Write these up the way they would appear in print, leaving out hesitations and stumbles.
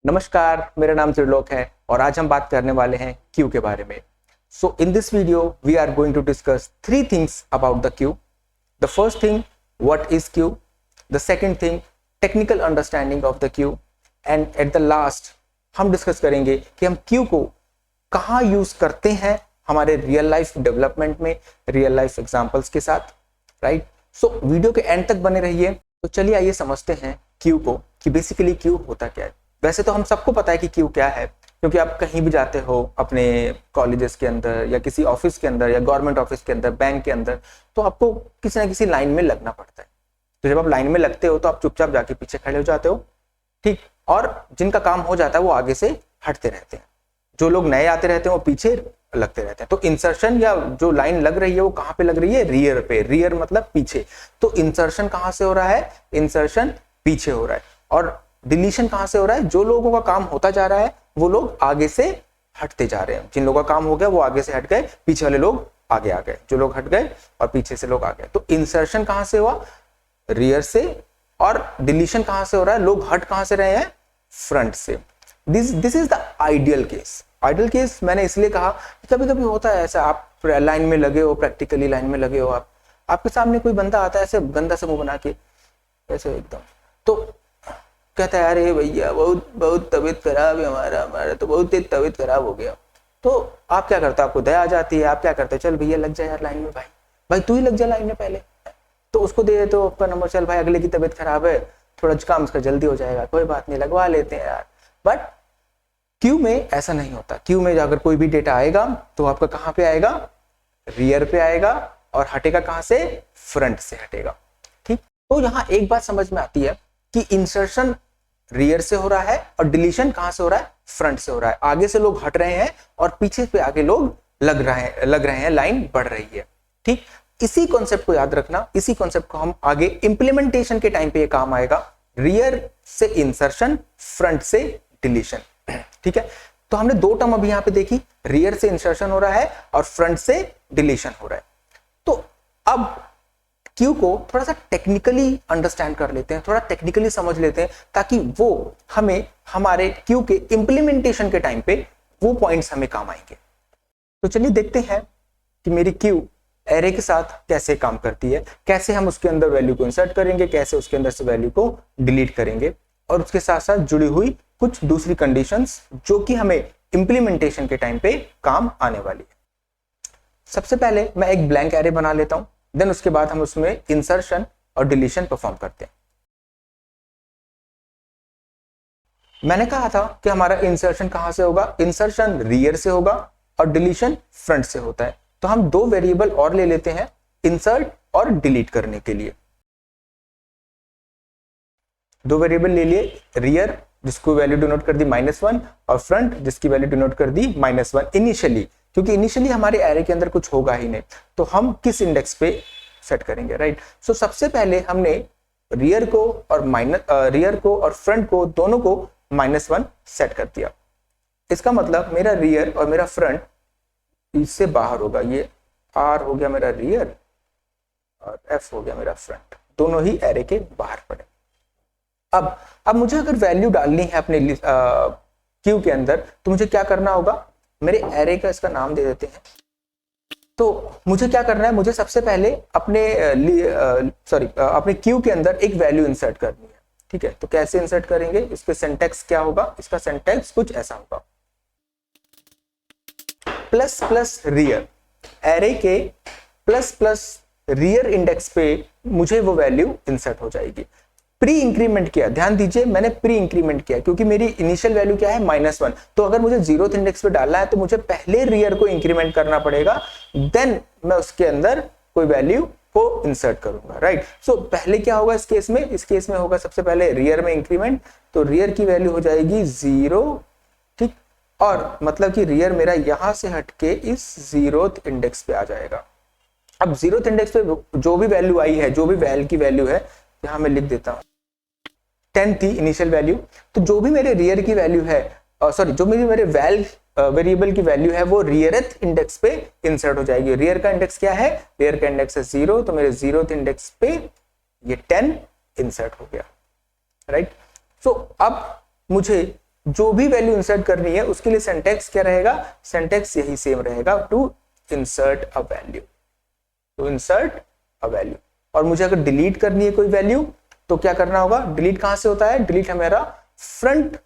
नमस्कार, मेरा नाम त्रिलोक है और आज हम बात करने वाले हैं क्यू के बारे में। So in this video we are going to discuss three things about the queue. The first thing, what is queue. The second thing, technical understanding of the queue. And at the last हम discuss करेंगे कि हम Q को कहाँ use करते हैं हमारे real life development में, रियल लाइफ एग्जाम्पल्स के साथ, राइट। सो वीडियो के एंड तक बने रहिए। तो चलिए आइए समझते हैं क्यू को कि बेसिकली क्यू होता क्या है। वैसे तो हम सबको पता है कि क्यू क्या है, क्योंकि आप कहीं भी जाते हो अपने कॉलेजेस के अंदर या किसी ऑफिस के अंदर या गवर्नमेंट ऑफिस के अंदर, बैंक के अंदर, तो आपको किसी ना किसी लाइन में लगना पड़ता है। तो जब आप लाइन में लगते हो तो आप चुपचाप जाके पीछे खड़े हो जाते हो, ठीक। और जिनका काम हो जाता है वो आगे से हटते रहते हैं, जो लोग नए आते रहते हैं वो पीछे लगते रहते हैं। तो इंसर्शन या जो लाइन लग रही है वो कहाँ पे लग रही है? रियर पे। रियर मतलब पीछे। तो इंसर्शन कहाँ से हो रहा है? इंसर्शन पीछे हो रहा है। और डिलीशन कहां से हो रहा है? जो लोगों का काम होता जा रहा है वो लोग आगे से हटते जा रहे हैं। जिन लोगों का काम हो गया वो आगे से हट गए, पीछे वाले लोग आगे आ गए, जो लोग हट गए और पीछे से लोग आ गए। तो इंसर्शन कहां से हुआ? रियर से। और डिलीशन कहां से हो रहा है? लोग हट कहां से रहे हैं? फ्रंट से। This is the ideal case. Ideal case मैंने इसलिए कहा कि कभी कभी होता है ऐसा, आप लाइन में लगे हो, प्रैक्टिकली लाइन में लगे हो, आपके सामने कोई बंदा आता है ऐसे गंदा सा मुंह बना के, ऐसे एकदम, तो कहता है अरे भैया बहुत बहुत तबीयत खराब है, हमारा तो बहुत तेज तबीयत खराब हो गया। तो आप क्या करते हो? आपको दया आ जाती है, आप क्या करते हो? चल भैया लग जा यार लाइन में, भाई भाई तू ही लग जा लाइन में पहले। तो उसको दे देते हो आपका नंबर, चल भाई अगले की तबीयत खराब है, थोड़ा काम इसका जल्दी हो जाएगा, कोई बात नहीं, लगवा लेते हैं यार। बट क्यू में ऐसा नहीं होता। क्यू में अगर कोई भी डेटा आएगा तो आपका कहाँ पे आएगा? रियर पे आएगा। और हटेगा कहाँ से? फ्रंट से हटेगा, ठीक। तो यहाँ एक बात समझ में आती है कि इंसर्शन रियर से हो रहा है और डिलीशन कहां से हो रहा है? फ्रंट से हो रहा है। आगे से लोग हट रहे हैं और पीछे पे आगे लोग लग रहे हैं, लाइन बढ़ रही है, ठीक। इसी कॉन्सेप्ट को याद रखना, इसी कॉन्सेप्ट को हम आगे इंप्लीमेंटेशन के टाइम पे ये काम आएगा। रियर से इंसर्शन, फ्रंट से डिलीशन, ठीक है। तो हमने दो टर्म अभी यहां पे देखी, रियर से इंसर्शन हो रहा है और फ्रंट से डिलीशन हो रहा है। तो अब क्यू को थोड़ा सा टेक्निकली अंडरस्टैंड कर लेते हैं, थोड़ा टेक्निकली समझ लेते हैं, ताकि वो हमें हमारे क्यू के इंप्लीमेंटेशन के टाइम पे वो पॉइंट्स हमें काम आएंगे। तो चलिए देखते हैं कि मेरी क्यू एरे के साथ कैसे काम करती है, कैसे हम उसके अंदर वैल्यू को इंसर्ट करेंगे, कैसे उसके अंदर से वैल्यू को डिलीट करेंगे, और उसके साथ साथ जुड़ी हुई कुछ दूसरी कंडीशंस जो कि हमें इंप्लीमेंटेशन के टाइम पे काम आने वाली है। सबसे पहले मैं एक ब्लैंक एरे बना लेता हूं, देन उसके बाद हम उसमें इंसर्शन और डिलीशन परफॉर्म करते हैं। मैंने कहा था कि हमारा इंसर्शन कहां से होगा? इंसर्शन रियर से होगा और डिलीशन फ्रंट से होता है। तो हम दो वेरिएबल और ले लेते हैं इंसर्ट और डिलीट करने के लिए। दो वेरिएबल ले लिए, रियर जिसको वैल्यू डिनोट कर दी -1 और फ्रंट जिसकी वैल्यू डिनोट कर दी -1 इनिशियली, क्योंकि इनिशियली हमारे एरे के अंदर कुछ होगा ही नहीं, तो हम किस इंडेक्स पे सेट करेंगे, राइट। सो सबसे पहले हमने रियर को और फ्रंट को दोनों को -1 सेट कर दिया। इसका मतलब मेरा रियर और मेरा फ्रंट इससे बाहर होगा, ये R हो गया मेरा रियर और F हो गया मेरा फ्रंट, दोनों ही एरे के बाहर पड़े। अब मुझे अगर वैल्यू डालनी है अपने क्यू के अंदर, तो मुझे क्या करना होगा? मेरे एरे का इसका नाम दे देते हैं। तो मुझे क्या करना है? मुझे सबसे पहले अपने क्यू के अंदर एक वैल्यू इंसर्ट करनी है, ठीक है। तो कैसे इंसर्ट करेंगे? इसके सिंटैक्स क्या होगा? इसका सिंटैक्स कुछ ऐसा होगा, प्लस प्लस रियर, एरे के प्लस प्लस रियर इंडेक्स पे मुझे वो वैल्यू इंसर्ट हो जाएगी। प्री इंक्रीमेंट किया, ध्यान दीजिए मैंने प्री इंक्रीमेंट किया, क्योंकि मेरी इनिशियल वैल्यू क्या है? -1। तो अगर मुझे 0th इंडेक्स पे डालना है तो मुझे पहले रियर को इंक्रीमेंट करना पड़ेगा, देन मैं उसके अंदर कोई वैल्यू को इंसर्ट करूंगा, राइट। सो पहले क्या होगा इस केस में? इस केस में होगा सबसे पहले रियर में इंक्रीमेंट, तो रियर की वैल्यू हो जाएगी 0, ठीक। और मतलब कि रियर मेरा यहां से हटके इस 0th इंडेक्स पे आ जाएगा। अब 0th इंडेक्स पे जो भी वैल्यू आई है, जो भी वैल की वैल्यू है, यहां मैं लिख देता हूं 10 थी इनिशियल वैल्यू। तो जो भी मेरे रियर की वैल्यू है, जो मेरे वैल वेरिएबल की वैल्यू है, वो रियरेथ इंडेक्स पे इंसर्ट हो जाएगी। रियर का इंडेक्स क्या है? रियर का इंडेक्स है 0, तो मेरे 0th इंडेक्स पे ये 10 इंसर्ट हो गया, राइट। सो अब मुझे जो भी वैल्यू इंसर्ट करनी है उसके लिए सिंटैक्स क्या रहेगा, सिंटैक्स यही सेम रहेगा, to insert a value, to insert a value. और मुझे अगर डिलीट करनी है कोई वैल्यू तो क्या करना होगा, डिलीट कहां से होता है, डिलीट हमारा फ्रंट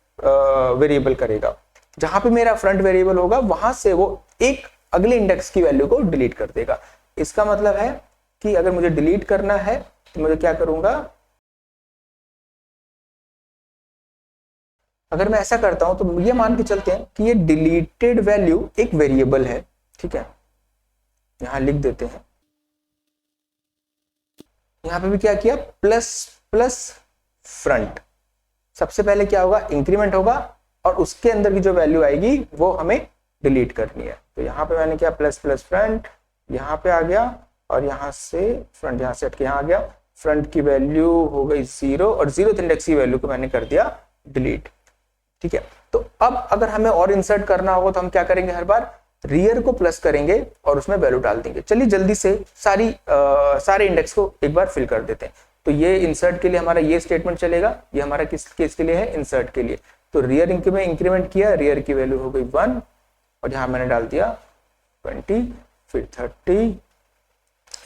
वेरिएबल करेगा, जहां पे मेरा फ्रंट वेरिएबल होगा वहां से वो एक अगले इंडेक्स की वैल्यू को डिलीट कर देगा। इसका मतलब है कि अगर मुझे डिलीट करना है तो मुझे क्या करूंगा, अगर मैं ऐसा करता हूं तो ये मान के चलते हैं कि ये डिलीटेड वैल्यू एक वेरिएबल है, ठीक है, यहां लिख देते हैं, यहां पे भी क्या किया, प्लस प्लस फ्रंट, सबसे पहले क्या होगा, इंक्रीमेंट होगा और उसके अंदर की जो वैल्यू आएगी वो हमें डिलीट करनी है। तो यहाँ पे मैंने क्या, प्लस प्लस फ्रंट, यहाँ पे आ गया और यहाँ से फ्रंट, यहाँ से हट के यहाँ आ गया, फ्रंट की वैल्यू हो गई 0 और 0th इंडेक्स की वैल्यू को मैंने कर दिया डिलीट, ठीक है। तो अब अगर हमें और इंसर्ट करना होगा तो हम क्या करेंगे, हर बार रियर को प्लस करेंगे और उसमें वैल्यू डाल देंगे। चलिए जल्दी से सारे इंडेक्स को एक बार फिल कर देते हैं। तो ये इंसर्ट के लिए हमारा ये स्टेटमेंट चलेगा, ये हमारा किस केस के लिए है, इंसर्ट के लिए। तो रियर में इंक्रीमेंट किया, रियर की वैल्यू हो गई 1 और यहाँ मैंने डाल दिया 20, फिर 30,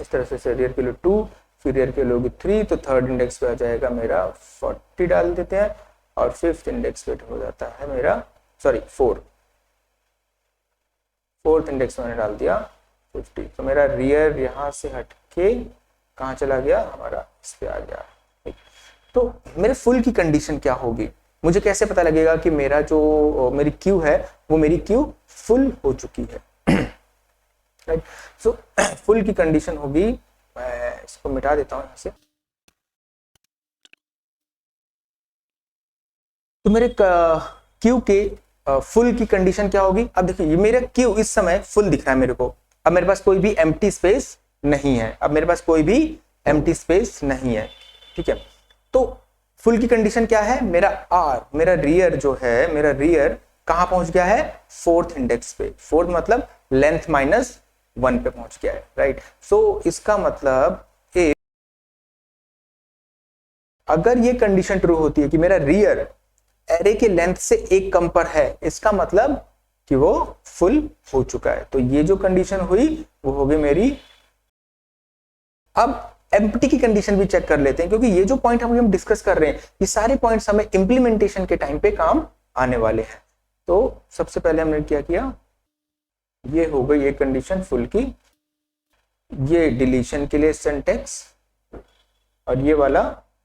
इस तरह से रियर की वैल्यू 2, फिर रियर की वैल्यू होगी 3, तो थर्ड इंडेक्स पे आ जाएगा मेरा 40 डाल देते हैं और फिफ्थ इंडेक्स पे हो जाता है मेरा, सॉरी 4th इंडेक्स मैंने डाल दिया 50। तो मेरा रियर यहाँ से हटके कहाँ चला गया, हमारा इस पे आ गया। तो मेरे फुल की कंडीशन क्या होगी, मुझे कैसे पता लगेगा कि मेरा जो मेरी क्यू है वो मेरी क्यू फुल हो चुकी है, राइट। सो फुल की कंडीशन होगी, मैं इसको मिटा देता हूं यहाँ से। तो मेरे क्यू के फुल की कंडीशन क्या होगी, अब देखिए ये मेरा क्यू इस समय फुल दिख रहा है मेरे को, अब मेरे पास कोई भी एम्प्टी स्पेस नहीं है, अब मेरे पास कोई भी एम्प्टी स्पेस नहीं है, ठीक है। तो फुल की कंडीशन क्या है, मेरा आर, मेरा रियर जो है, मेरा रियर कहां पहुंच गया है, 4th इंडेक्स पे, 4th मतलब लेंथ -1 पे पहुंच गया है, राइट। सो इसका मतलब अगर ये कंडीशन ट्रू होती है कि मेरा रियर एरे के लेंथ से एक कम पर है, इसका मतलब कि वो फुल हो चुका है। तो ये जो कंडीशन हुई वो होगी मेरी। अब एम्प्टी की कंडीशन भी चेक कर लेते हैं, क्योंकि ये जो पॉइंट हम डिस्कस कर रहे हैं ये सारे पॉइंट्स हमें इंप्लीमेंटेशन के टाइम पे काम आने वाले हैं। तो सबसे पहले हमने क्या किया, ये हो गई एक कंडीशन फुल की, ये डिलीशन के लिए सिंटैक्स और ये वाला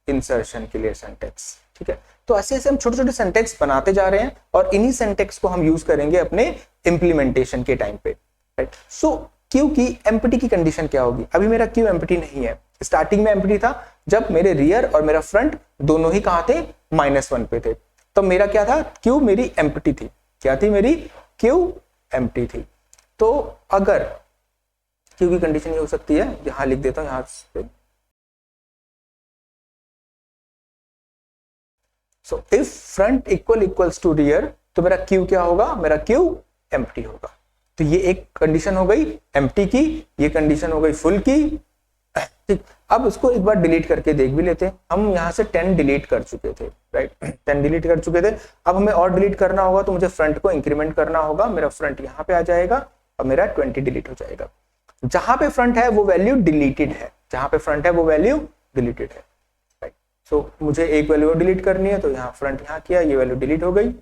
इंसर्शन के लिए सिंटैक्स, ठीक है। तो ऐसे ऐसे हम छोटे छोटे सिंटैक्स बनाते जा रहे हैं और इन्हीं सिंटैक्स को हम यूज करेंगे अपने इंप्लीमेंटेशन के टाइम पे, राइट। सो क्यू की एम्प्टी की कंडीशन क्या होगी, अभी मेरा क्यू एम्प्टी नहीं है, स्टार्टिंग में एम्प्टी था जब मेरे रियर और मेरा फ्रंट दोनों ही कहां थे, -1 पे थे, तो मेरा क्या था, क्यू मेरी एम्प्टी थी, क्या थी मेरी, क्यू एम्प्टी थी। तो अगर क्यू की कंडीशन ये हो सकती है, यहां लिख देता हूं यहां पे, so if front equals to rear, तो मेरा क्यू क्या होगा, मेरा क्यू एम्प्टी होगा। तो ये एक कंडीशन हो गई एम्प्टी की, ये कंडीशन हो गई फुल की, ठीक। अब इसको एक बार डिलीट करके देख भी लेते हैं। हम यहाँ से 10 डिलीट कर चुके थे, राइट, 10 डिलीट कर चुके थे। अब हमें और डिलीट करना होगा तो मुझे फ्रंट को इंक्रीमेंट करना होगा, मेरा फ्रंट यहाँ पे आ जाएगा और मेरा 20 डिलीट हो जाएगा। जहां पे फ्रंट है वो वैल्यू डिलीटेड है, जहां पे फ्रंट है वो वैल्यू डिलीटेड है, राइट। सो मुझे एक वैल्यू और डिलीट करनी है, तो यहाँ फ्रंट यहाँ किया, ये वैल्यू डिलीट हो गई।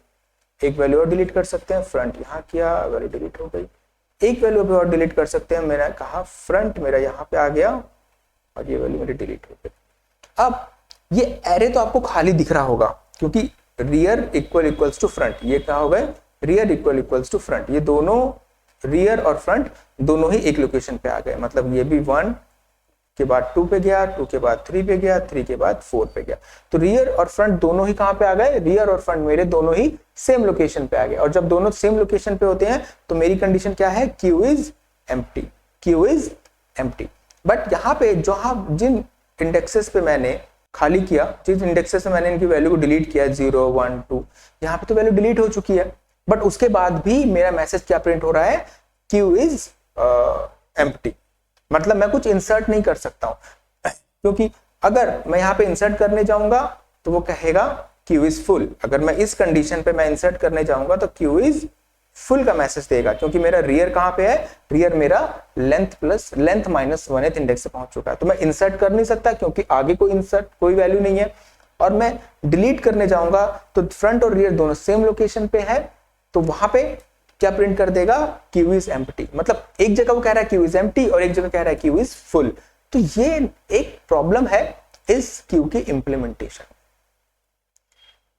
एक वैल्यू और डिलीट कर सकते हैं, फ्रंट यहाँ किया, वैल्यू डिलीट हो गई। एक वैल्यू पे और डिलीट कर सकते हैं, मैंने कहा फ्रंट मेरा यहाँ पे आ गया और ये वैल्यू मेरी डिलीट हो गई। अब ये एरे तो आपको खाली दिख रहा होगा, क्योंकि रियर इक्वल्स टू फ्रंट, ये क्या हो गए, रियर इक्वल्स टू फ्रंट, ये दोनों रियर और फ्रंट दोनों ही एक लोकेशन पे आ गए। मतलब ये भी 1 के बाद 2 पे गया, 2 के बाद 3 पे गया, 3 के बाद 4 पे गया। तो रियर और फ्रंट दोनों ही कहां पे आ गए, रियर और फ्रंट मेरे दोनों ही सेम लोकेशन पे आ गए। और जब दोनों सेम लोकेशन पे होते हैं तो मेरी कंडीशन क्या है, Q is empty, Q is empty. But यहाँ पे जो जिन इंडेक्सेस पे मैंने खाली किया, जिस इंडेक्सेस में मैंने इनकी वैल्यू को डिलीट किया 0 1 2, यहाँ पे तो वैल्यू डिलीट हो चुकी है, बट उसके बाद भी मेरा मैसेज क्या प्रिंट हो रहा है, क्यू इज एम्प्टी। मतलब मैं कुछ इंसर्ट नहीं कर सकता हूं, क्योंकि अगर मैं यहाँ पे इंसर्ट करने जाऊंगा तो वो कहेगा क्यू इज फुल। अगर मैं इस कंडीशन पे मैं इंसर्ट करने जाऊंगा तो क्यू इज फुल का मैसेज देगा, क्योंकि मेरा रियर कहां पे है, रियर मेरा लेंथ माइनस 1th इंडेक्स से पहुंच चुका है। तो मैं इंसर्ट कर नहीं सकता क्योंकि आगे कोई वैल्यू नहीं है, और मैं डिलीट करने जाऊंगा तो फ्रंट और रियर दोनों सेम लोकेशन पे है, तो वहां पे क्या प्रिंट कर देगा, क्यू इज एम्प्टी। मतलब एक जगह वो कह रहा है क्यू इज एम्प्टी और एक जगह कह रहा है क्यू इज फुल। तो ये एक प्रॉब्लम है इस क्यू की इंप्लीमेंटेशन।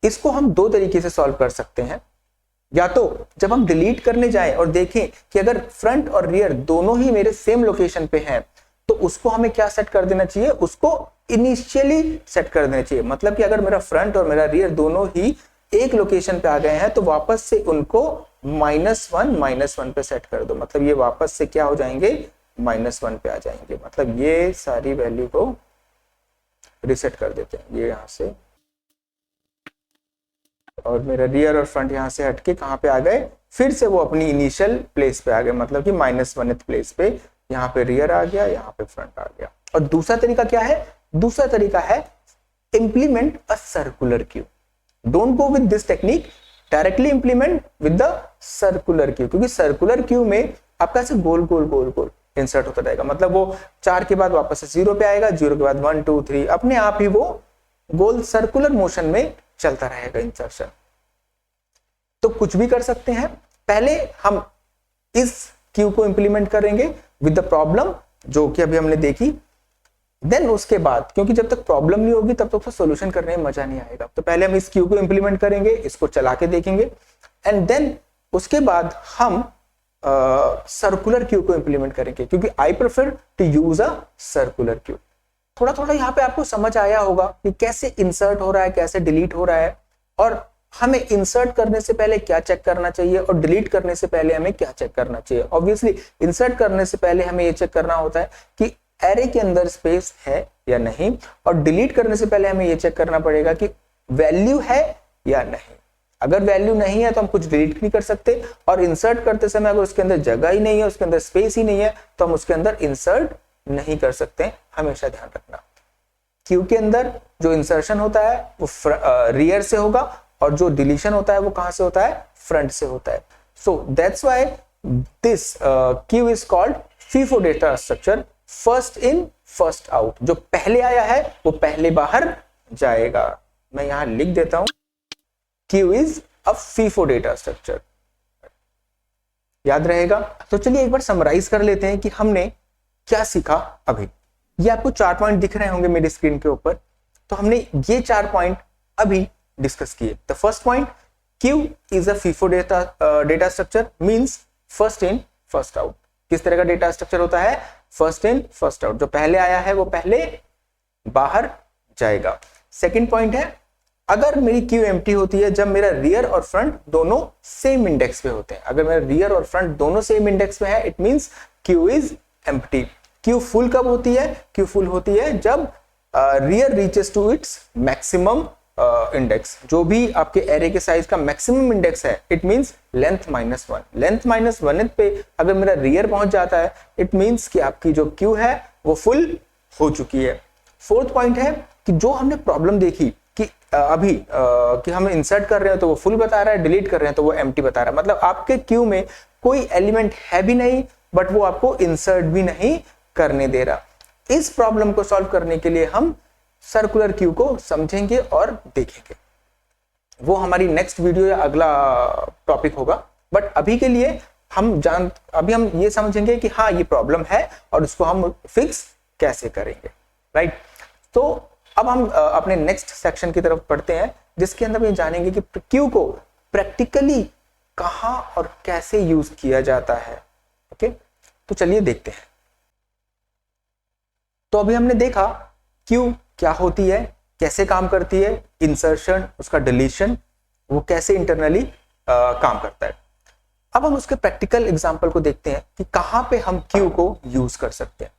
इसको हम दो तरीके से सॉल्व कर सकते हैं। या तो जब हम डिलीट करने जाएं और देखें कि अगर फ्रंट और रियर दोनों ही मेरे सेम लोकेशन पे हैं, तो उसको हमें क्या सेट कर देना चाहिए, उसको इनिशियली सेट कर देना चाहिए। मतलब कि अगर मेरा फ्रंट और मेरा रियर दोनों ही एक लोकेशन पे आ गए हैं तो वापस से उनको -1 पे सेट कर दो। मतलब ये वापस से क्या हो जाएंगे, -1 पे आ जाएंगे। मतलब ये सारी वैल्यू को रिसेट कर देते हैं, ये यहां से, और मेरा रियर और फ्रंट यहां से हटके कहां पे आ गए, फिर से वो अपनी इनिशियल प्लेस पे आ गए। मतलब कि -1th प्लेस पे यहाँ पे रियर आ गया, यहाँ पे फ्रंट आ गया। और दूसरा तरीका क्या है, दूसरा तरीका है implement a circular Q. Don't go with this technique, directly implement with the circular queue, क्योंकि सर्कुलर क्यू में आपका ऐसे गोल गोल गोल गोल इंसर्ट होता रहेगा। मतलब वो 4 के बाद वापस से 0 पे आएगा, 0 के बाद 1 2 3, अपने आप ही वो गोल सर्कुलर मोशन में चलता रहेगा इंसर्शन। तो कुछ भी कर सकते हैं। पहले हम इस क्यू को इंप्लीमेंट करेंगे विद द प्रॉब्लम जो कि अभी हमने देखी, देन उसके बाद, क्योंकि जब तक प्रॉब्लम नहीं होगी तब तक तो सॉल्यूशन करने में मजा नहीं आएगा। तो पहले हम इस क्यू को इंप्लीमेंट करेंगे, इसको चला के देखेंगे, एंड देन उसके बाद हम सर्कुलर क्यू को इंप्लीमेंट करेंगे, क्योंकि I prefer to use a circular queue. थोड़ा थोड़ा यहाँ पे आपको समझ आया होगा कि कैसे इंसर्ट हो रहा है, कैसे डिलीट हो रहा है, और हमें इंसर्ट करने से पहले क्या चेक करना चाहिए और डिलीट करने से पहले हमें क्या चेक करना चाहिए। ऑब्वियसली इंसर्ट करने से पहले हमें ये चेक करना होता है कि एरे के अंदर स्पेस है या नहीं, और डिलीट करने से पहले हमें ये चेक करना पड़ेगा कि वैल्यू है या नहीं। अगर वैल्यू नहीं है तो हम कुछ डिलीट नहीं कर सकते, और इंसर्ट करते समय अगर उसके अंदर जगह ही नहीं है, उसके अंदर स्पेस ही नहीं है, तो हम उसके अंदर इंसर्ट नहीं कर सकते। हमेशा ध्यान रखना, क्यू के अंदर जो इंसर्शन होता है वो रियर से होगा, और जो डिलीशन होता है वो कहां से होता है, फ्रंट से होता है। So that's why this Q is called FIFO data structure, first in first out. जो पहले आया है वो पहले बाहर जाएगा। मैं यहां लिख देता हूं, Q is a FIFO data structure, याद रहेगा। तो चलिए एक बार समराइज कर लेते हैं कि हमने क्या सीखा अभी। ये आपको 4 पॉइंट दिख रहे होंगे मेरी स्क्रीन के ऊपर। तो हमने ये 4 पॉइंट अभी डिस्कस किए। The first point, Q is a FIFO data structure, means first in first out. किस तरह का डेटा स्ट्रक्चर होता है, फर्स्ट इन फर्स्ट आउट। जो पहले आया है वो पहले बाहर जाएगा। सेकंड पॉइंट है, अगर मेरी क्यू एम्प्टी होती है जब मेरा रियर और फ्रंट दोनों सेम इंडेक्स पे होते हैं। अगर मेरा रियर और फ्रंट दोनों सेम इंडेक्स पे है, it means queue is empty. Queue full कब होती है, क्यू फुल होती है जब rear reaches to its maximum index. जो भी आपके एरे के साइज का मैक्सिमम इंडेक्स है, इट मींस लेंथ -1। लेंथ -1 पे अगर मेरा रियर पहुंच जाता है, इट मींस कि आपकी जो क्यू है वो फुल हो चुकी है। फोर्थ पॉइंट है कि जो हमने प्रॉब्लम देखी कि अभी कि हम इंसर्ट कर रहे हैं तो वो फुल बता रहा है, डिलीट कर रहे हैं तो वो एम्प्टी बता रहा है। मतलब आपके क्यू में कोई एलिमेंट है भी नहीं, बट वो आपको इंसर्ट भी नहीं करने दे रहा। इस प्रॉब्लम को सॉल्व करने के लिए हम सर्कुलर क्यू को समझेंगे और देखेंगे। वो हमारी नेक्स्ट वीडियो या अगला टॉपिक होगा। बट अभी के लिए अभी हम ये समझेंगे कि हाँ ये प्रॉब्लम है और उसको हम फिक्स कैसे करेंगे, राइट। तो अब हम अपने नेक्स्ट सेक्शन की तरफ पढ़ते हैं, जिसके अंदर हम जानेंगे कि क्यू को प्रैक्टिकली कहां और कैसे यूज किया जाता है। ओके, तो चलिए देखते हैं। तो अभी हमने देखा क्यू क्या होती है, कैसे काम करती है, इंसर्शन, उसका डिलीशन, वो कैसे इंटरनली काम करता है। अब हम उसके प्रैक्टिकल एग्जांपल को देखते हैं कि कहां पे हम क्यू को यूज कर सकते हैं।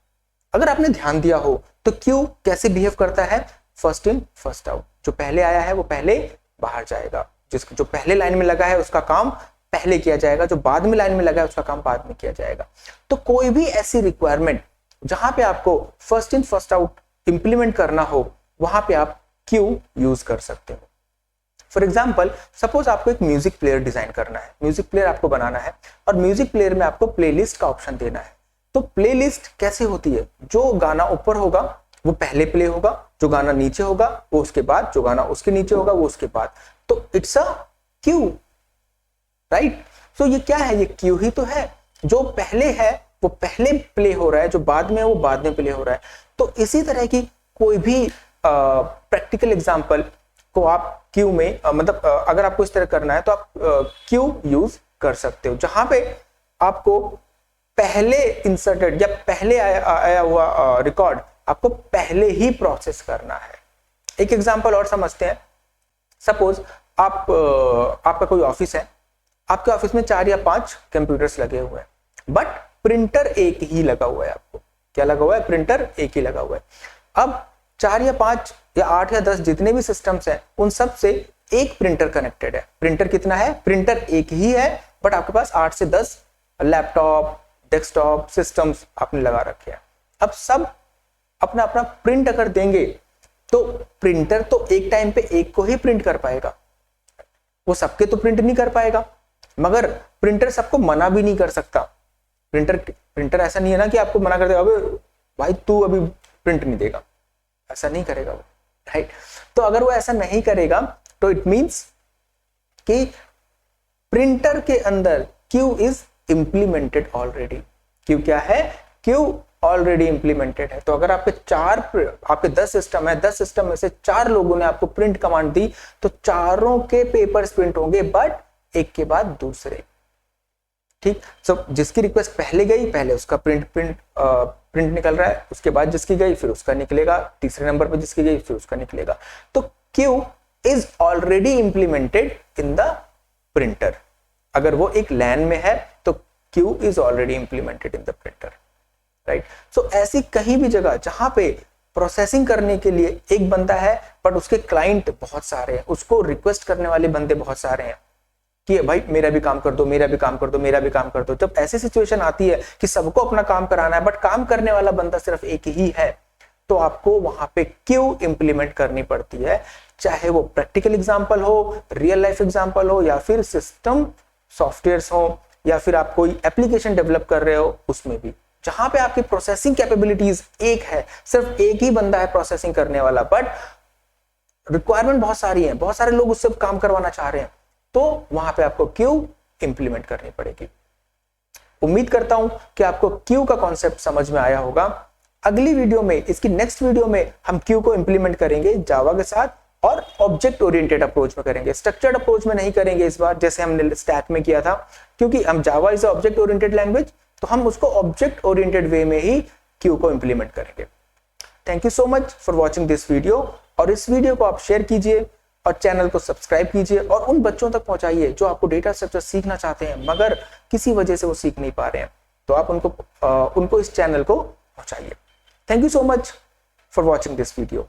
अगर आपने ध्यान दिया हो तो क्यू कैसे बिहेव करता है, फर्स्ट इन फर्स्ट आउट। जो पहले आया है वो पहले बाहर जाएगा, जो पहले लाइन में लगा है उसका काम पहले किया जाएगा, जो बाद में लाइन में लगा है उसका काम बाद में किया जाएगा। तो कोई भी ऐसी रिक्वायरमेंट जहां पे आपको first in first out implement करना हो, वहां पे आप क्यू यूज कर सकते हो। फॉर एग्जाम्पल सपोज आपको एक म्यूजिक प्लेयर डिजाइन करना है, म्यूजिक प्लेयर आपको बनाना है और म्यूजिक प्लेयर में आपको प्लेलिस्ट का ऑप्शन देना है। तो प्लेलिस्ट कैसे होती है, जो गाना ऊपर होगा वो पहले प्ले होगा, जो गाना नीचे होगा वो उसके बाद, जो गाना उसके नीचे होगा वो उसके बाद। तो इट्स अ क्यू, राइट। सो ये क्या है, ये क्यू ही तो है। जो पहले है वो पहले प्ले हो रहा है, जो बाद में है वो बाद में प्ले हो रहा है। तो इसी तरह की कोई भी प्रैक्टिकल एग्जांपल को आप क्यू में अगर आपको इस तरह करना है तो आप क्यू यूज कर सकते हो, जहां पे आपको पहले इंसर्टेड या पहले आया हुआ रिकॉर्ड आपको पहले ही प्रोसेस करना है। एक एग्जांपल और समझते हैं। सपोज आपका कोई ऑफिस है, आपके ऑफिस में 4 या 5 कंप्यूटर्स लगे हुए हैं, बट प्रिंटर एक ही लगा हुआ है। आपको क्या लगा हुआ है, प्रिंटर एक ही लगा हुआ है। अब 4 या 5 या 8 या 10 जितने भी सिस्टम्स हैं उन सब से एक प्रिंटर कनेक्टेड है। प्रिंटर कितना है, प्रिंटर एक ही है, बट आपके पास 8 से 10 लैपटॉप, डेस्कटॉप सिस्टम्स आपने लगा रखे हैं। अब सब अपना अपना प्रिंट अगर देंगे तो प्रिंटर तो एक टाइम पे एक को ही प्रिंट कर पाएगा, वो सबके तो प्रिंट नहीं कर पाएगा। मगर प्रिंटर सबको मना भी नहीं कर सकता। प्रिंटर ऐसा नहीं है ना कि आपको मना कर देगा, अबे भाई तू अभी प्रिंट नहीं देगा, ऐसा नहीं करेगा वो, राइट। तो अगर वो ऐसा नहीं करेगा तो इट मींस कि प्रिंटर के अंदर Q is implemented already. Q क्या है, क्यू ऑलरेडी इंप्लीमेंटेड है। तो अगर आपके 10 सिस्टम है, 10 सिस्टम में से 4 लोगों ने आपको प्रिंट कमांड दी तो चारों के पेपर्स प्रिंट होंगे, बट एक के बाद दूसरे, ठीक। सो जिसकी रिक्वेस्ट पहले गई पहले उसका प्रिंट निकल रहा है, उसके बाद जिसकी गई फिर उसका निकलेगा, तीसरे नंबर पे जिसकी गई फिर उसका निकलेगा। तो queue is already implemented in the printer. अगर वो एक लैन में है तो queue is already implemented in the printer, right. So ऐसी कहीं भी जगह जहां पे प्रोसेसिंग करने के लिए एक बंदा है बट उसके क्लाइंट बहुत सारे हैं, उसको रिक्वेस्ट करने वाले बंदे बहुत सारे हैं कि भाई मेरा भी काम कर दो, मेरा भी काम कर दो, मेरा भी काम कर दो। जब ऐसी सिचुएशन आती है कि सबको अपना काम कराना है बट काम करने वाला बंदा सिर्फ एक ही है, तो आपको वहां पे क्यू इंप्लीमेंट करनी पड़ती है। चाहे वो प्रैक्टिकल एग्जांपल हो, रियल लाइफ एग्जांपल हो, या फिर सिस्टम सॉफ्टवेयर्स हो, या फिर आप कोई एप्लीकेशन डेवलप कर रहे हो, उसमें भी जहां पे आपकी प्रोसेसिंग कैपेबिलिटीज एक है, सिर्फ एक ही बंदा है प्रोसेसिंग करने वाला, बट रिक्वायरमेंट बहुत सारी है, बहुत सारे लोग उससे काम करवाना चाह रहे हैं, तो वहां पे आपको क्यू इंप्लीमेंट करनी पड़ेगी। उम्मीद करता हूं कि आपको क्यू का कॉन्सेप्ट समझ में आया होगा। अगली वीडियो में, इसकी नेक्स्ट वीडियो में हम क्यू को इंप्लीमेंट करेंगे जावा के साथ, और ऑब्जेक्ट ओरिएंटेड अप्रोच में करेंगे। स्ट्रक्चर्ड अप्रोच में नहीं करेंगे इस बार, जैसे हमने स्टैक में किया था, क्योंकि हम Java is object oriented language, तो हम उसको ऑब्जेक्ट ओरिएंटेड वे में ही क्यू को इंप्लीमेंट करेंगे। Thank you so much for watching this video, और इस वीडियो को आप शेयर कीजिए और चैनल को सब्सक्राइब कीजिए और उन बच्चों तक पहुंचाइए जो आपको डेटा स्ट्रक्चर सीखना चाहते हैं मगर किसी वजह से वो सीख नहीं पा रहे हैं, तो आप उनको इस चैनल को पहुंचाइए। Thank you so much for watching this video.